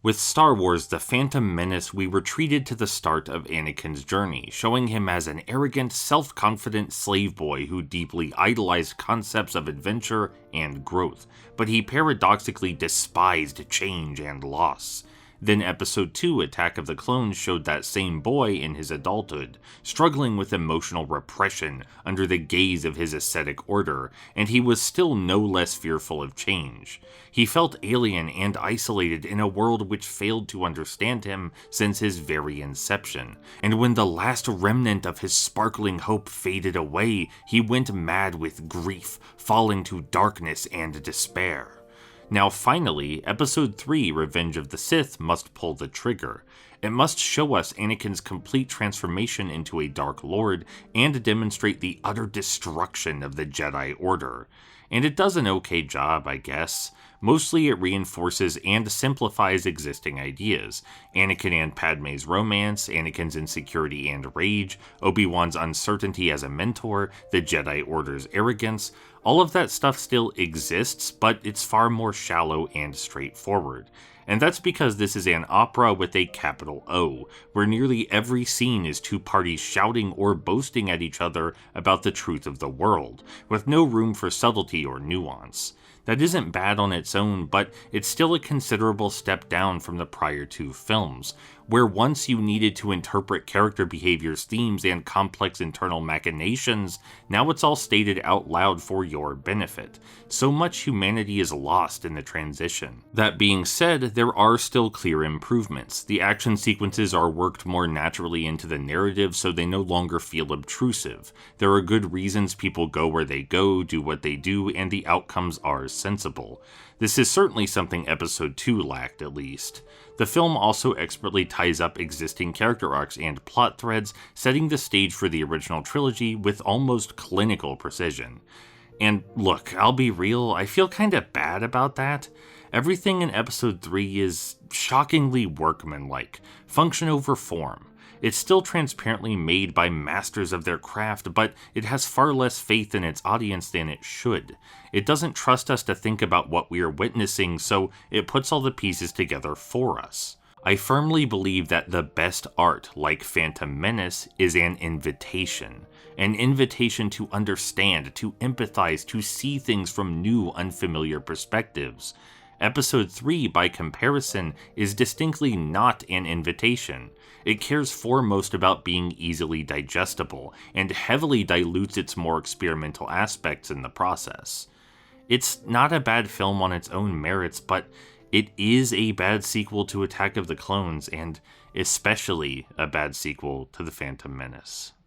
With Star Wars The Phantom Menace, we were treated to the start of Anakin's journey, showing him as an arrogant, self-confident slave boy who deeply idolized concepts of adventure and growth, but he paradoxically despised change and loss. Then Episode 2, Attack of the Clones, showed that same boy in his adulthood, struggling with emotional repression under the gaze of his ascetic order, and he was still no less fearful of change. He felt alien and isolated in a world which failed to understand him since his very inception, and when the last remnant of his sparkling hope faded away, he went mad with grief, falling to darkness and despair. Now finally, Episode 3, Revenge of the Sith must pull the trigger. It must show us Anakin's complete transformation into a Dark Lord and demonstrate the utter destruction of the Jedi Order. And it does an okay job, I guess. Mostly it reinforces and simplifies existing ideas. Anakin and Padme's romance, Anakin's insecurity and rage, Obi-Wan's uncertainty as a mentor, the Jedi Order's arrogance. All of that stuff still exists, but it's far more shallow and straightforward. And that's because this is an opera with a capital O, where nearly every scene is two parties shouting or boasting at each other about the truth of the world, with no room for subtlety or nuance. That isn't bad on its own, but it's still a considerable step down from the prior two films, where once you needed to interpret character behavior's themes and complex internal machinations, now it's all stated out loud for your benefit. So much humanity is lost in the transition. That being said, there are still clear improvements. The action sequences are worked more naturally into the narrative so they no longer feel obtrusive. There are good reasons people go where they go, do what they do, and the outcomes are sensible. This is certainly something Episode 2 lacked, at least. The film also expertly ties up existing character arcs and plot threads, setting the stage for the original trilogy with almost clinical precision. And look, I'll be real, I feel kinda bad about that. Everything in Episode 3 is shockingly workmanlike, function over form. It's still transparently made by masters of their craft, but it has far less faith in its audience than it should. It doesn't trust us to think about what we are witnessing, so it puts all the pieces together for us. I firmly believe that the best art, like Phantom Menace, is an invitation. An invitation to understand, to empathize, to see things from new, unfamiliar perspectives. Episode 3, by comparison, is distinctly not an invitation. It cares foremost about being easily digestible, and heavily dilutes its more experimental aspects in the process. It's not a bad film on its own merits, but it is a bad sequel to Attack of the Clones, and especially a bad sequel to The Phantom Menace.